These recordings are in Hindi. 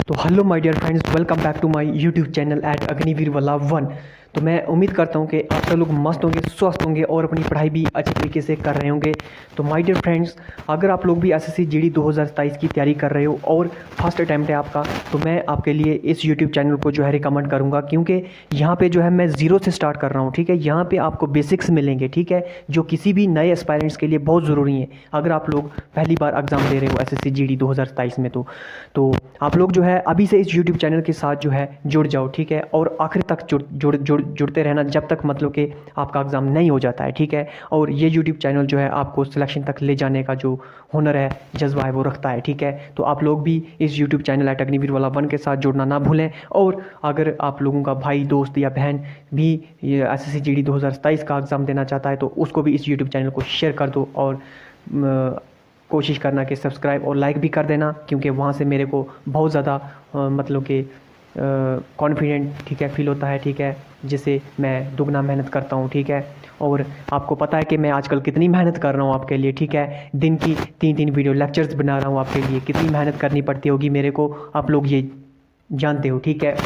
तो hello my dear friends, welcome back to my YouTube channel at Agniveer वाला वन। तो मैं उम्मीद करता हूँ कि आप सब लोग मस्त होंगे, स्वस्थ होंगे और अपनी पढ़ाई भी अच्छे तरीके से कर रहे होंगे। तो माय डियर फ्रेंड्स, अगर आप लोग भी एसएससी जीडी 2027 की तैयारी कर रहे हो और फर्स्ट अटैम्प्ट है आपका, तो मैं आपके लिए इस यूट्यूब चैनल को जो है रिकमेंड करूँगा, क्योंकि यहाँ पे जो है मैं ज़ीरो से स्टार्ट कर रहा हूँ। ठीक है, यहाँ पे आपको बेसिक्स मिलेंगे, ठीक है, जो किसी भी नए एस्पायरेंट्स के लिए बहुत ज़रूरी है। अगर आप लोग पहली बार एग्ज़ाम दे रहे हो एसएससी जीडी 2027 में, तो आप लोग जो है अभी से इस यूट्यूब चैनल के साथ जो है जुड़ जाओ, ठीक है, और आखिर तक जुड़ते रहना, जब तक मतलब कि आपका एग्ज़ाम नहीं हो जाता है, ठीक है। और ये यूट्यूब चैनल जो है आपको सिलेक्शन तक ले जाने का जो हुनर है, जज्बा है, वो रखता है, ठीक है। तो आप लोग भी इस यूट्यूब चैनल एट अग्निवीर वाला वन के साथ जुड़ना ना भूलें। और अगर आप लोगों का भाई, दोस्त या बहन भी ये एसएससी जीडी 2027 का एग्ज़ाम देना चाहता है, तो उसको भी इस यूट्यूब चैनल को शेयर कर दो और कोशिश करना कि सब्सक्राइब और लाइक भी कर देना, क्योंकि वहाँ से मेरे को बहुत ज़्यादा मतलब कि कॉन्फिडेंट, ठीक है, फील होता है, ठीक है, जिससे मैं दुगना मेहनत करता हूँ, ठीक है। और आपको पता है कि मैं आजकल कितनी मेहनत कर रहा हूँ आपके लिए, ठीक है। दिन की 3-3 वीडियो लेक्चर्स बना रहा हूँ आपके लिए, कितनी मेहनत करनी पड़ती होगी मेरे को, आप लोग ये जानते हो, ठीक है।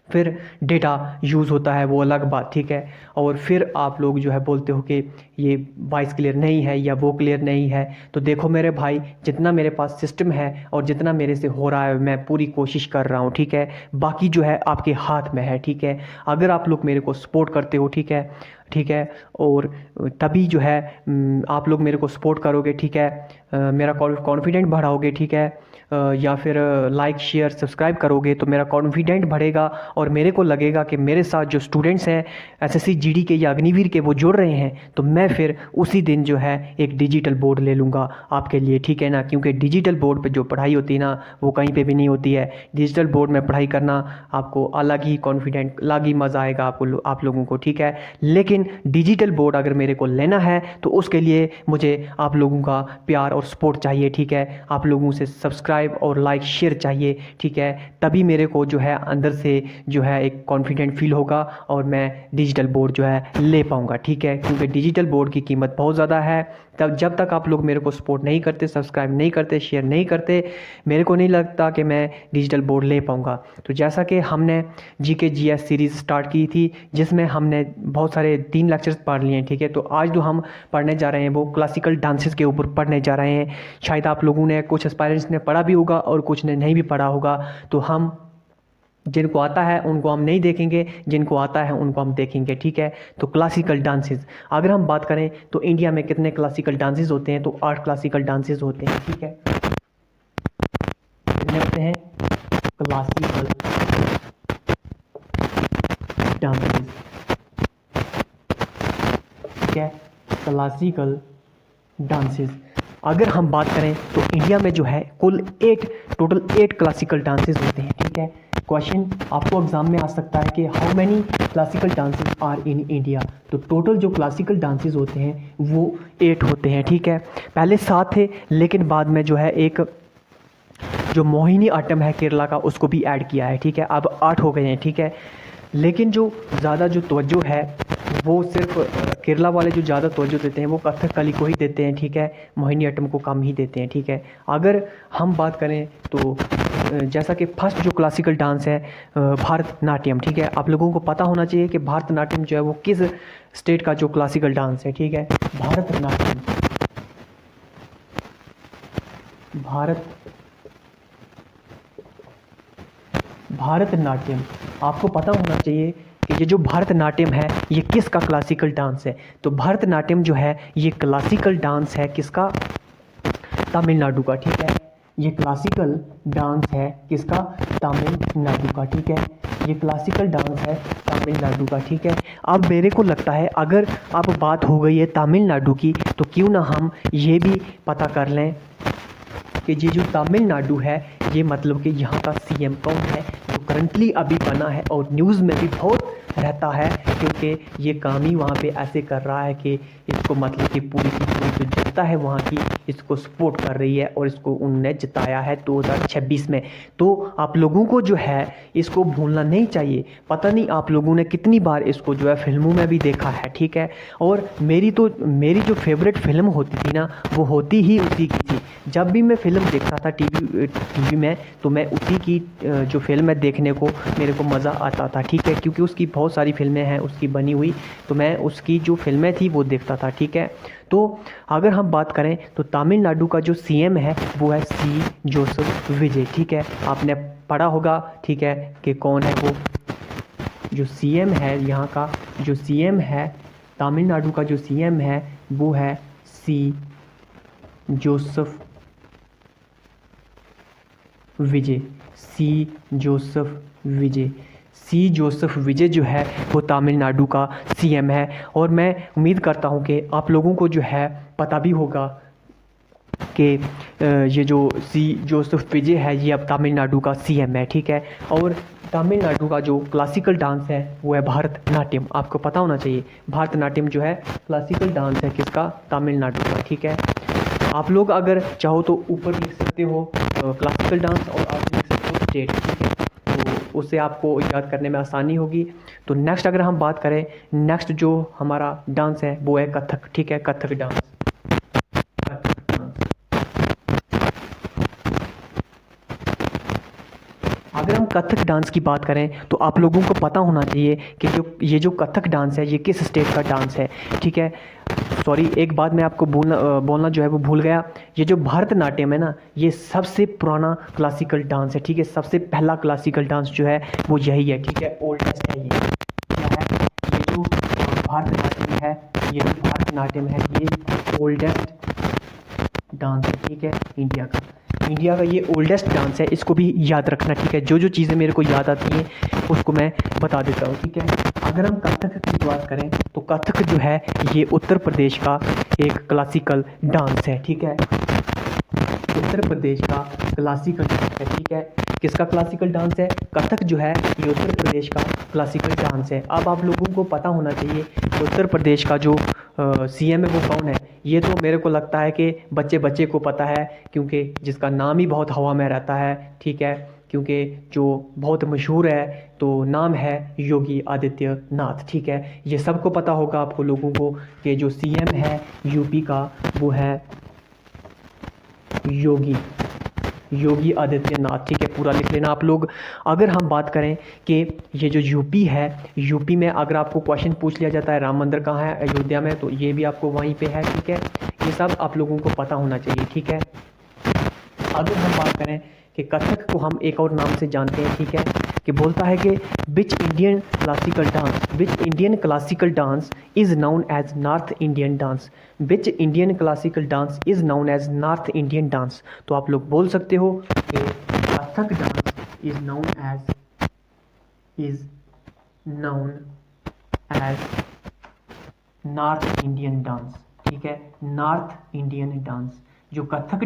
फिर डेटा यूज़ होता है, वो अलग बात, ठीक है। और फिर आप लोग जो है बोलते हो कि ये वॉइस क्लियर नहीं है या वो क्लियर नहीं है। तो देखो मेरे भाई, जितना मेरे पास सिस्टम है और जितना मेरे से हो रहा है, मैं पूरी कोशिश कर रहा हूँ, ठीक है। बाकी जो है आपके हाथ में है, ठीक है। अगर आप लोग मेरे को सपोर्ट करते हो, ठीक है, ठीक है, और तभी जो है आप लोग मेरे को सपोर्ट करोगे, ठीक है, मेरा कॉन्फिडेंट बढ़ाओगे, ठीक है, या फिर लाइक शेयर सब्सक्राइब करोगे, तो मेरा कॉन्फिडेंट बढ़ेगा और मेरे को लगेगा कि मेरे साथ जो स्टूडेंट्स हैं एसएससी जीडी के या अग्निवीर के, वो जुड़ रहे हैं। तो मैं फिर उसी दिन जो है एक डिजिटल बोर्ड ले लूँगा आपके लिए, ठीक है ना, क्योंकि डिजिटल बोर्ड पे जो पढ़ाई होती है ना, वो कहीं पे भी नहीं होती है। डिजिटल बोर्ड में पढ़ाई करना आपको अलग ही कॉन्फिडेंट, अलग ही मज़ा आएगा आपको, आप लोगों को, ठीक है। लेकिन डिजिटल बोर्ड अगर मेरे को लेना है, तो उसके लिए मुझे आप लोगों का प्यार और सपोर्ट चाहिए, ठीक है। आप लोगों से सब्सक्राइब और लाइक शेयर चाहिए, ठीक है। तभी मेरे को जो है अंदर से जो है एक कॉन्फिडेंट फील होगा और मैं डिजिटल बोर्ड जो है ले पाऊंगा, ठीक है, क्योंकि डिजिटल बोर्ड की कीमत बहुत ज़्यादा है। तब जब तक आप लोग मेरे को सपोर्ट नहीं करते, सब्सक्राइब नहीं करते, शेयर नहीं करते, मेरे को नहीं लगता कि मैं डिजिटल बोर्ड ले पाऊंगा। तो जैसा कि हमने जीके जीएस सीरीज़ स्टार्ट की थी, जिसमें हमने बहुत सारे 3 लेक्चर्स पढ़ लिए हैं, ठीक है। तो आज जो हम पढ़ने जा रहे हैं वो क्लासिकल डांसेस के ऊपर पढ़ने जा रहे हैं। शायद आप लोगों ने, कुछ एस्पायरेंट्स ने पढ़ा भी होगा और कुछ ने नहीं भी पढ़ा होगा। तो हम, जिनको आता है उनको हम नहीं देखेंगे, जिनको आता है उनको हम देखेंगे, ठीक है। तो क्लासिकल डांसेस, अगर हम बात करें तो इंडिया में कितने क्लासिकल डांसेस होते हैं, तो 8 क्लासिकल डांसेस होते हैं, ठीक है। कितने होते हैं क्लासिकल डांसेस, ठीक है, क्लासिकल डांसेस। अगर हम बात करें तो इंडिया में जो है कुल टोटल 8 क्लासिकल डांसेस होते हैं, ठीक है। क्वेश्चन आपको एग्जाम में आ सकता है कि how many classical dances are in India. तो टोटल जो क्लासिकल डांसेस होते हैं वो 8 होते हैं, ठीक है। पहले 7 थे, लेकिन बाद में जो है एक जो मोहिनी आट्टम है केरला का, उसको भी ऐड किया है, ठीक है। अब 8 हो गए हैं, ठीक है। लेकिन जो ज़्यादा जो तवज्जो है वो सिर्फ केरला वाले जो ज़्यादा तवज्जो देते हैं वो कथकली को ही देते हैं, ठीक है। मोहिनी अट्टम को कम ही देते हैं, ठीक है। अगर हम बात करें तो जैसा कि फर्स्ट जो क्लासिकल डांस है भारतनाट्यम, ठीक है। आप लोगों को पता होना चाहिए कि भारतनाट्यम जो है वो किस स्टेट का जो क्लासिकल डांस है, ठीक है। भारतनाट्यम, भारतनाट्यम, आपको पता होना चाहिए कि ये जो भारतनाट्यम है ये किसका क्लासिकल डांस है। तो भारतनाट्यम जो है ये क्लासिकल डांस है किसका, तमिलनाडु का, ठीक है। ये क्लासिकल डांस है किसका, तमिलनाडु का, ठीक है। ये क्लासिकल डांस है तमिलनाडु का, ठीक है। अब मेरे को लगता है अगर अब बात हो गई है तमिलनाडु की, तो क्यों ना हम ये भी पता कर लें कि ये जो तमिलनाडु है, ये मतलब कि यहाँ का सीएम कौन है, जो करंटली अभी बना है और न्यूज़ में भी बहुत रहता है, क्योंकि ये काम ही वहाँ पे ऐसे कर रहा है कि इसको मतलब कि पूरी की पूरी जो जनता है वहाँ की इसको सपोर्ट कर रही है और इसको उनने जिताया है 2026 में। तो आप लोगों को जो है इसको भूलना नहीं चाहिए। पता नहीं आप लोगों ने कितनी बार इसको जो है फिल्मों में भी देखा है, ठीक है। और मेरी जो फेवरेट फिल्म होती थी ना, वो होती ही उसी की थी। जब भी मैं फ़िल्म देखता था टीवी में, तो मैं उसी की जो फिल्म है देखने को मेरे को मज़ा आता था, ठीक है। क्योंकि उसकी बहुत सारी फिल्में हैं उसकी बनी हुई, तो मैं उसकी जो फिल्में थी वो देखता था, ठीक है। तो अगर हम बात करें तो तमिलनाडु का जो सीएम है वो है सी जोसेफ विजय, ठीक है। आपने पढ़ा होगा, ठीक है, कि कौन है वो जो सीएम है यहाँ का। जो सीएम है तमिलनाडु का, जो सीएम है वो है सी जोसेफ विजय। सी जोसेफ विजय। सी जोसेफ विजय जो है वो तमिलनाडु का सीएम है। और मैं उम्मीद करता हूँ कि आप लोगों को जो है पता भी होगा कि ये जो सी जोसेफ विजय है ये अब तमिलनाडु का सीएम है, ठीक है। और तमिलनाडु का जो क्लासिकल डांस है वो है भरतनाट्यम। आपको पता होना चाहिए भरतनाट्यम जो है क्लासिकल डांस है किसका, तमिलनाडु का, ठीक है। आप लोग अगर चाहो तो ऊपर लिख सकते हो क्लासिकल डांस और आप लिख सकते हो स्टेट, ठीक है। तो उससे आपको याद करने में आसानी होगी। तो नेक्स्ट अगर हम बात करें, नेक्स्ट जो हमारा डांस है वो है कथक, ठीक है। कथक डांस। अगर हम कथक डांस की बात करें तो आप लोगों को पता होना चाहिए कि जो कथक डांस है ये किस स्टेट का डांस है, ठीक है। सॉरी, एक बात मैं आपको बोलना जो है वो भूल गया। ये जो भरतनाट्यम है ना, ये सबसे पुराना क्लासिकल डांस है, ठीक है। सबसे पहला क्लासिकल डांस जो है वो यही है, ठीक है। ओल्डेस्ट है ये, क्या है ये जो भरतनाट्यम है ये ओल्डेस्ट डांस है, ठीक है। इंडिया का ये ओल्डेस्ट डांस है, इसको भी याद रखना, ठीक है। जो चीज़ें मेरे को याद आती हैं उसको मैं बता देता हूँ, ठीक है। अगर हम कथक की बात करें तो कथक जो है ये उत्तर प्रदेश का एक क्लासिकल डांस है, ठीक है। उत्तर प्रदेश का क्लासिकल डांस है, ठीक है। किसका क्लासिकल डांस है? कथक जो है ये उत्तर प्रदेश का क्लासिकल डांस है। अब आप लोगों को पता होना चाहिए कि उत्तर प्रदेश का जो सीएम है वो कौन है। ये तो मेरे को लगता है कि बच्चे बच्चे को पता है, क्योंकि जिसका नाम ही बहुत हवा में रहता है, ठीक है। क्योंकि जो बहुत मशहूर है तो नाम है योगी आदित्यनाथ, ठीक है। ये सबको पता होगा आपको लोगों को कि जो सीएम है यूपी का वो है योगी आदित्यनाथ, ठीक है। पूरा लिख लेना आप लोग। अगर हम बात करें कि ये जो यूपी है, यूपी में अगर आपको क्वेश्चन पूछ लिया जाता है राम मंदिर कहाँ है अयोध्या में, तो ये भी आपको वहीं पे है, ठीक है। ये सब आप लोगों को पता होना चाहिए, ठीक है। अगर हम बात करें कि कथक को हम एक और नाम से जानते हैं, ठीक है, कि बोलता है कि which Indian classical dance is known as north Indian dance. Which Indian classical dance is known as north Indian dance. तो आप लोग बोल सकते हो कि Kathak dance is known as north Indian dance, ठीक है। North Indian dance. जो कथक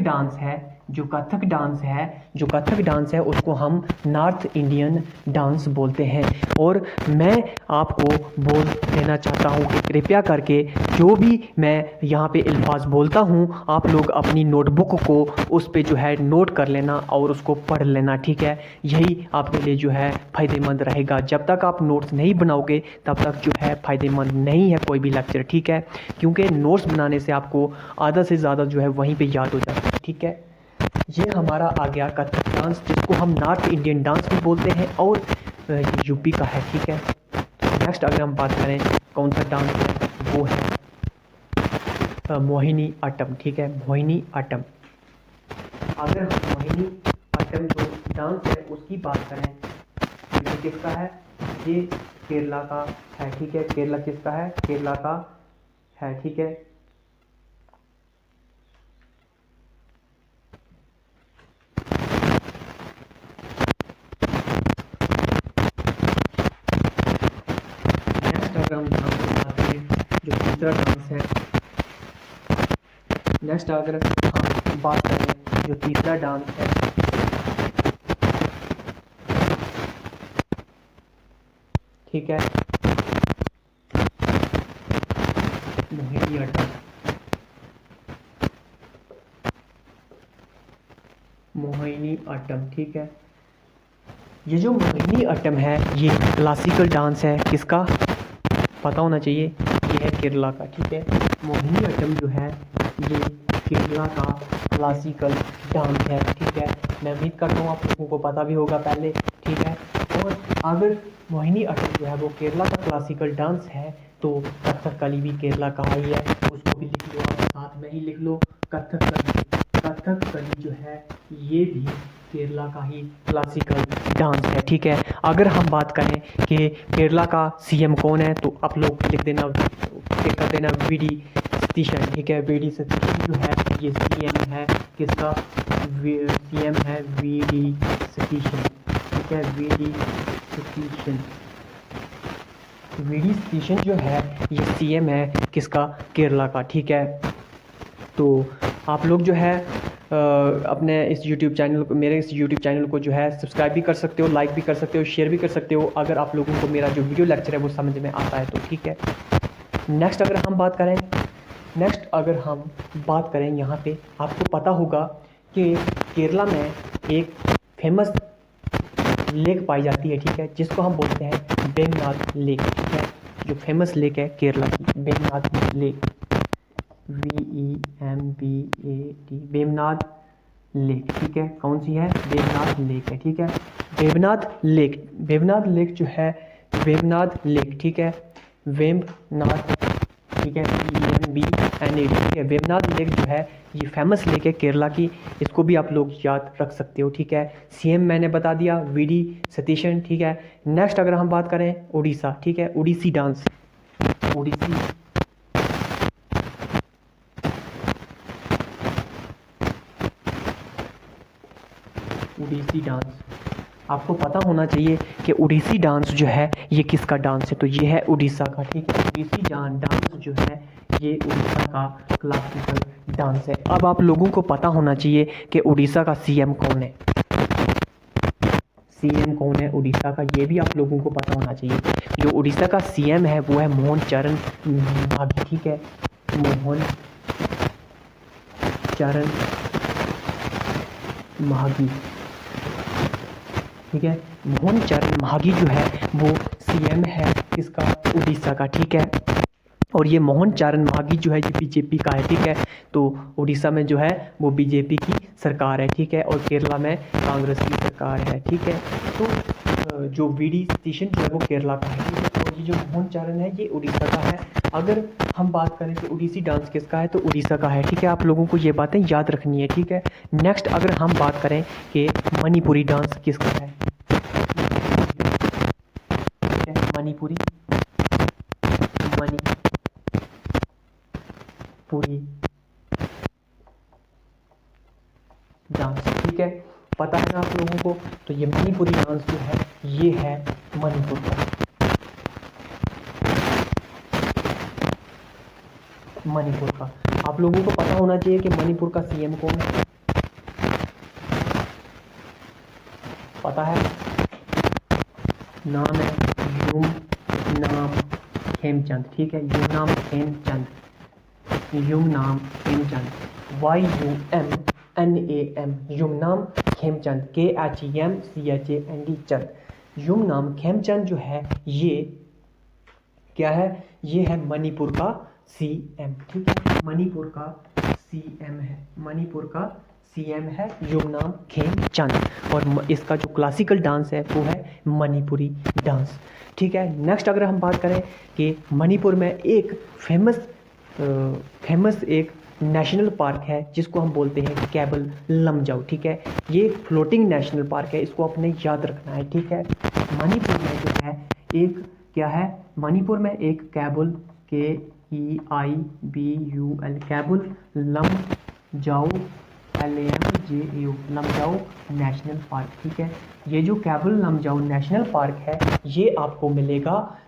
डांस है उसको हम नॉर्थ इंडियन डांस बोलते हैं। और मैं आपको बोल देना चाहता हूँ कि कृपया करके जो भी मैं यहाँ पे अल्फाज बोलता हूँ आप लोग अपनी नोटबुक को उस पे जो है नोट कर लेना और उसको पढ़ लेना, ठीक है। यही आपके लिए जो है फ़ायदेमंद रहेगा। जब तक आप नोट्स नहीं बनाओगे तब तक जो है फ़ायदेमंद नहीं है कोई भी लेक्चर, ठीक है। क्योंकि नोट्स बनाने से आपको आधा से ज़्यादा जो है वहीं पे याद हो जाता है, ठीक है। ये हमारा आ गया कथक डांस, जिसको हम नॉर्थ इंडियन डांस भी बोलते हैं और यूपी का है, ठीक है। नेक्स्ट अगर हम बात करें कौन सा डांस है, वो है मोहिनी अट्टम, ठीक है। मोहिनी अट्टम। अगर हम मोहिनी अट्टम जो डांस है उसकी बात करें, ये किसका है? ये केरला का है, ठीक है। केरला किसका है? केरला का है, ठीक है। नेक्स्ट अगर हम डांस की बात करें, जो तीसरा डांस है, नेक्स्ट अगर हम बात करें जो तीसरा डांस है, ठीक है, मोहिनी अट्टम। मोहिनी अट्टम, ठीक है। ये जो मोहिनी अट्टम है ये क्लासिकल डांस है, किसका पता होना चाहिए, ये है केरला का, ठीक है। मोहिनी अट्टम जो है ये केरला का क्लासिकल डांस है, ठीक है। मैं उम्मीद करता हूँ आप लोगों को पता भी होगा पहले, ठीक है। और अगर मोहिनी अट्टम जो है वो केरला का क्लासिकल डांस है तो कथकली भी केरला का ही है, उसको भी लिख लो आप, साथ में ही लिख लो कथकली। कथकली जो है ये भी केरला का ही क्लासिकल डांस है, ठीक है। अगर हम बात करें कि केरला का सीएम कौन है तो आप लोग लिख देना, कर देना वी.डी. सतीशन, ठीक है। वी.डी. सतीशन जो है ये सीएम है, किसका सीएम है वी.डी. सतीशन, ठीक है। वी.डी. सतीशन, वी.डी. सतीशन जो है ये सीएम है किसका, केरला का, ठीक है। तो आप लोग जो है अपने इस YouTube चैनल को, मेरे इस YouTube चैनल को जो है सब्सक्राइब भी कर सकते हो, लाइक भी कर सकते हो, शेयर भी कर सकते हो, अगर आप लोगों को मेरा जो वीडियो लेक्चर है वो समझ में आता है तो, ठीक है। नेक्स्ट अगर हम बात करें यहाँ पे, आपको पता होगा कि केरला में एक फेमस लेक पाई जाती है, ठीक है, जिसको हम बोलते हैं वेमनाड लेक, ठीक है। जो फेमस लेक है केरला की, Vembanad lake, VEMBAD, Vembanad lake, ठीक है। कौन सी है, वेमनाड लेक है, ठीक है। वेमनाड लेक जो है, वेमनाड लेक, ठीक है। वेमनाड, ठीक है, VEMBNAD, ठीक है। वेमनाड लेक जो है ये फेमस लेक है केरला की, इसको भी आप लोग याद रख सकते हो, ठीक है। सीएम मैंने बता दिया वी.डी. सतीशन, ठीक है। नेक्स्ट अगर हम बात करें उड़ीसा, ठीक है, उड़ीसी डांस, उड़ीसी डांस, आपको पता होना चाहिए कि उड़ीसी डांस जो है ये किसका डांस है, तो ये है उड़ीसा का, ठीक है। उड़ीसी डांस जो है ये उड़ीसा का क्लासिकल डांस है। अब आप लोगों को पता होना चाहिए कि उड़ीसा का सीएम कौन है, सीएम कौन है उड़ीसा का, ये भी आप लोगों को पता होना चाहिए। जो उड़ीसा का सीएम है वो है मोहन चरण मांझी, ठीक है। मोहन चरण मांझी, ठीक है। मोहन चरण मांझी जो है वो सीएम है किसका, उड़ीसा का, ठीक है। और ये मोहन चरण मांझी जो है ये बीजेपी का है, ठीक है। तो उड़ीसा में जो है वो बीजेपी की सरकार है, ठीक है। और केरला में कांग्रेस की सरकार है, ठीक है। तो जो वी.डी. सतीशन जो है वो केरला का है, ठीक है। और ये जो मोहन चरण है ये उड़ीसा का है। अगर हम बात करें कि उड़ीसी डांस किसका है तो उड़ीसा का है, ठीक है। आप लोगों को ये बातें याद रखनी है, ठीक है। नेक्स्ट अगर हम बात करें कि मणिपुरी डांस किसका है, मणिपुरी डांस, ठीक है, पता है ना आप लोगों को। तो ये मणिपुरी डांस जो है ये है मणिपुर का, मणिपुर का। आप लोगों को पता होना चाहिए कि मणिपुर का सीएम कौन है, पता है, नाम है यूमनाम खेमचंद, ठीक है। यूमनाम खेमचंद, यूमनाम खेमचंद, YUMNAM, यूमनाम खेमचंद, KHEMCHAND चंद। यूमनाम खेमचंद जो है ये क्या है, ये है मणिपुर का सीएम, ठीक है। मणिपुर का सीएम है, मणिपुर का सीएम है यूमनाम खेमचंद। और इसका जो क्लासिकल डांस है वो है मणिपुरी डांस, ठीक है। नेक्स्ट अगर हम बात करें कि मणिपुर में एक फेमस एक नेशनल पार्क है जिसको हम बोलते हैं कैबल लमजाओ, ठीक है। ये फ्लोटिंग नेशनल पार्क है, इसको आपने याद रखना है, ठीक है। मणिपुर में जो है एक क्या है, मणिपुर में एक cable KEIBUL cable Lamjao LAMJAO Lamjao national park, ठीक है। ये जो कैबल लमजाओ नेशनल पार्क है ये आपको मिलेगा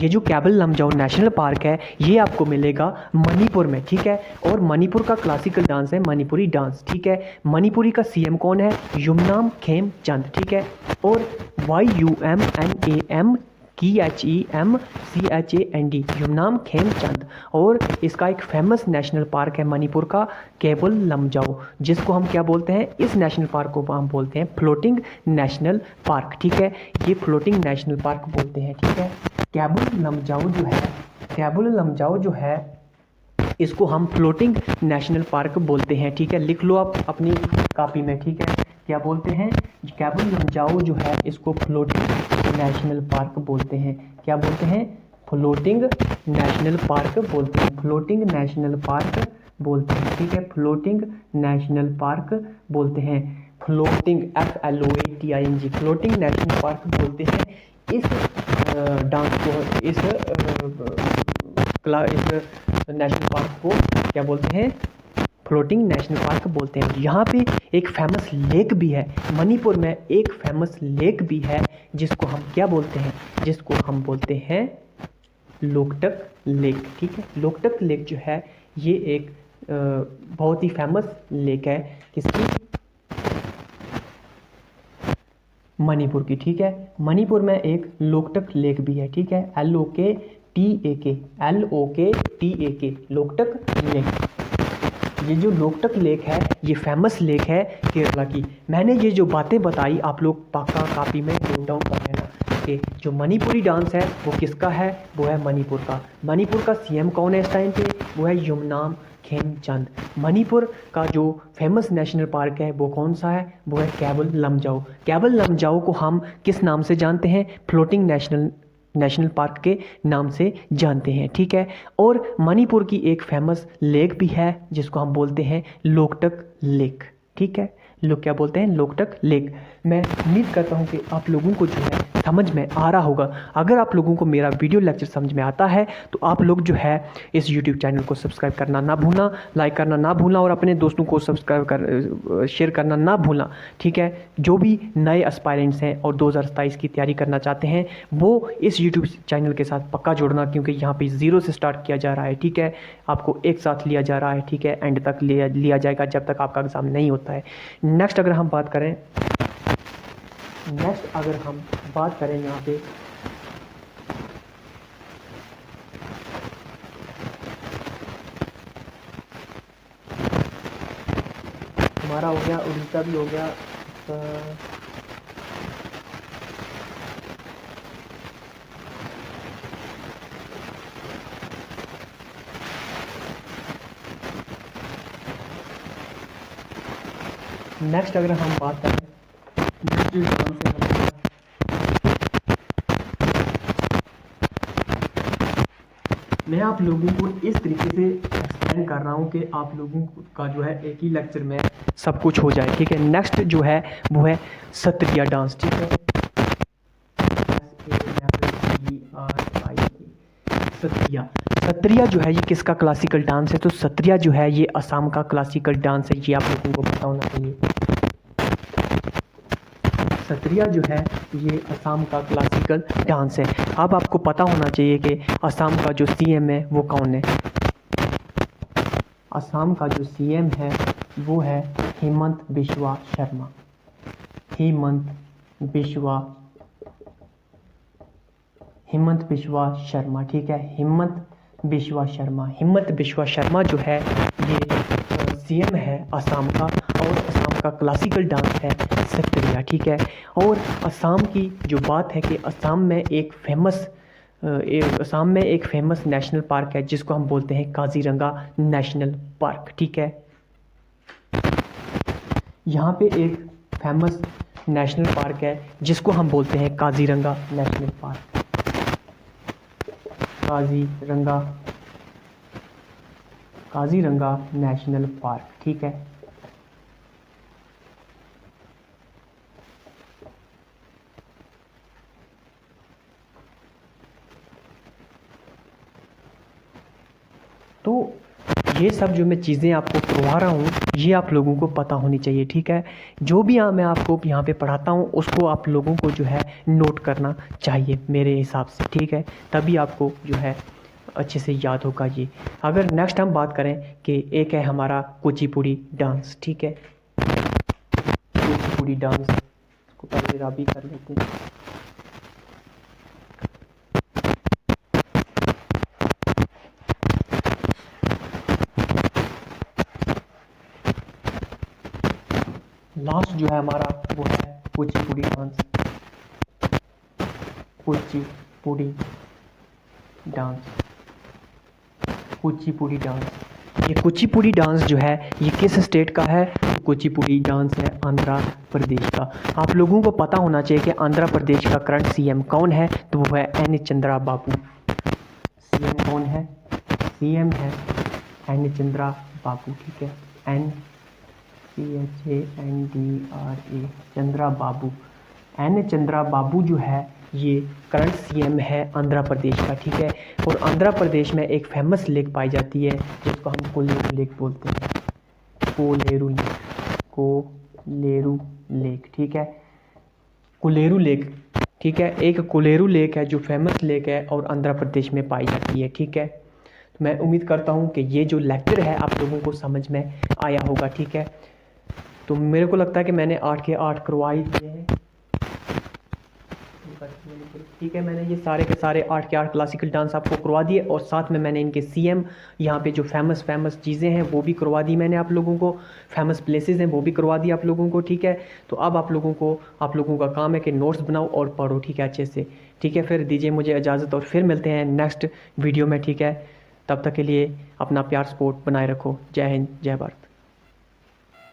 ये जो कैबल लमजाओ नेशनल पार्क है ये आपको मिलेगा मणिपुर में, ठीक है। और मणिपुर का क्लासिकल डांस है मणिपुरी डांस, ठीक है। मणिपुरी का सीएम कौन है, यूमनाम खेमचंद, ठीक है। और YUMNAM KHEMCHAND, युमनाम खेमचंद। और इसका एक फेमस नेशनल पार्क है मणिपुर का, केबुल लमजाओ, जिसको हम क्या बोलते हैं, इस नेशनल पार्क को हम बोलते हैं फ्लोटिंग नेशनल पार्क। ठीक है, ये फ्लोटिंग नेशनल पार्क बोलते हैं। ठीक है, केबुल लमजाओ जो है इसको हम फ्लोटिंग नेशनल पार्क बोलते हैं। ठीक है, लिख लो आप अपनी कॉपी में। ठीक है, क्या बोलते हैं, केबुल लमजाओ जो है इसको फ्लोटिंग नेशनल पार्क बोलते हैं। क्या बोलते हैं, फ्लोटिंग नेशनल पार्क बोलते हैं, फ्लोटिंग नेशनल पार्क बोलते हैं। ठीक है, फ्लोटिंग नेशनल पार्क बोलते हैं, floating FLOATING, floating national park बोलते हैं इस डांस को, इस नेशनल पार्क को क्या बोलते हैं, फ्लोटिंग नेशनल पार्क बोलते हैं। यहाँ पे एक फेमस लेक भी है, मणिपुर में एक फेमस लेक भी है जिसको हम क्या बोलते हैं, जिसको हम बोलते हैं लोकटक लेक। ठीक है, लोकटक लेक जो है ये एक बहुत ही फेमस लेक है, किसकी, मणिपुर की। ठीक है, मणिपुर में एक लोकटक लेक भी है। ठीक है, LOKTAK लोकटक लेक। ये जो लोकटक लेक है ये फेमस लेक है केरला की। मैंने ये जो बातें बताई आप लोग पक्का कॉपी में नोट डाउन कर लेना कि जो मणिपुरी डांस है वो किसका है, वो है मणिपुर का। मणिपुर का CM कौन है इस टाइम पे, वो है युमनाम खेमचंद। मणिपुर का जो फेमस नेशनल पार्क है वो कौन सा है, वो है केबुल लमजाओ। केबुल लमजाओ को हम किस नाम से जानते हैं, फ्लोटिंग नेशनल पार्क के नाम से जानते हैं। ठीक है, और मणिपुर की एक फेमस लेक भी है जिसको हम बोलते हैं लोकटक लेक। ठीक है, लोग क्या बोलते हैं, लोकटक लेक। मैं उम्मीद करता हूं कि आप लोगों को जो है समझ में आ रहा होगा। अगर आप लोगों को मेरा वीडियो लेक्चर समझ में आता है तो आप लोग जो है इस YouTube चैनल को सब्सक्राइब करना ना भूलना, लाइक करना ना भूलना और अपने दोस्तों को शेयर करना ना भूलना। ठीक है, जो भी नए एस्पायरेंट्स हैं और 2027 की तैयारी करना चाहते हैं वो इस YouTube चैनल के साथ पक्का जुड़ना, क्योंकि यहाँ पे 0 से स्टार्ट किया जा रहा है। ठीक है, आपको एक साथ लिया जा रहा है। ठीक है, एंड तक लिया जाएगा जब तक आपका एग्ज़ाम नहीं होता है। नेक्स्ट अगर हम बात करें यहाँ पे हमारा हो गया, उड़ीसा भी हो गया, नेक्स्ट अगर हम बात करें नेक्स्ट जो डांस है हमारा, मैं आप लोगों को इस तरीके से एक्सप्लेन कर रहा हूँ कि आप लोगों का जो है एक ही लेक्चर में सब कुछ हो जाए। ठीक है, नेक्स्ट जो है वो है सत्रिया डांस। ठीक है, सत्रिया जो है ये किसका क्लासिकल डांस है, तो सत्रिया जो है ये असम का क्लासिकल डांस है, ये आप लोगों को पता होना चाहिए। सत्रिया जो है ये असम का क्लासिकल डांस है। अब आपको पता होना चाहिए कि असम का जो CM है वो कौन है। असम का जो CM है वो है हेमंत बिश्वा शर्मा। हेमंत बिश्वा शर्मा। ठीक है, हेमंत बिश्वा शर्मा जो है ये CM है असम का, और असम का क्लासिकल डांस है सत्रिया। ठीक है, और असम की जो बात है कि असम में एक फेमस नेशनल पार्क है जिसको हम बोलते हैं काजीरंगा नेशनल पार्क। ठीक है, यहाँ पे एक फेमस नेशनल पार्क है जिसको हम बोलते हैं Kaziranga national park. Kaziranga national park. ठीक है, तो ये सब जो मैं चीज़ें आपको पढ़ा रहा हूँ ये आप लोगों को पता होनी चाहिए। ठीक है, जो भी मैं आपको यहाँ पे पढ़ाता हूँ उसको आप लोगों को जो है नोट करना चाहिए मेरे हिसाब से। ठीक है, तभी आपको जो है अच्छे से याद होगा ये। अगर नेक्स्ट हम बात करें कि एक है हमारा कुचिपुड़ी डांस। ठीक है, कुचिपुड़ी डांस को पहले राबी कर लेते हैं। जो है हमारा वो है Kuchipudi dance. Kuchipudi dance, Kuchipudi dance. ये कुचिपुड़ी डांस जो है ये किस स्टेट का है? तो कुचिपुड़ी डांस है आंध्र प्रदेश का। आप लोगों को पता होना चाहिए कि आंध्र प्रदेश का करंट सीएम कौन है, तो वो है एन चंद्रा बाबू। सीएम कौन है? सीएम है एन चंद्रा बाबू, ठीक है, NCHANDRA, चंद्रा बाबू। एन चंद्रा बाबू जो है ये करंट सीएम है आंध्र प्रदेश का, ठीक है। और आंध्र प्रदेश में एक फेमस लेक पाई जाती है जिसको हम कोलेरू लेक बोलते हैं। कोलेरू लेक, कोलेरू लेक, ठीक है, कोलेरू लेक, ठीक है। एक कोलेरू लेक है जो फेमस लेक है और आंध्र प्रदेश में पाई जाती है, ठीक है। तो मैं उम्मीद करता हूँ कि ये जो लेक्चर है आप लोगों को समझ में आया होगा, ठीक है। तो मेरे को लगता है कि मैंने 8 के 8 करवा ही दिए हैं, ठीक है। मैंने ये सारे के सारे 8 के 8 क्लासिकल डांस आपको करवा दिए और साथ में मैंने इनके सीएम यहाँ पे जो फेमस चीज़ें हैं वो भी करवा दी मैंने आप लोगों को, फेमस प्लेसेस हैं वो भी करवा दी आप लोगों को, ठीक है। तो अब आप लोगों का काम है कि नोट्स बनाओ और पढ़ो, ठीक है, अच्छे से, ठीक है। फिर दीजिए मुझे इजाज़त और फिर मिलते हैं नेक्स्ट वीडियो में, ठीक है। तब तक के लिए अपना प्यार सपोर्ट बनाए रखो। जय हिंद, जय भारत।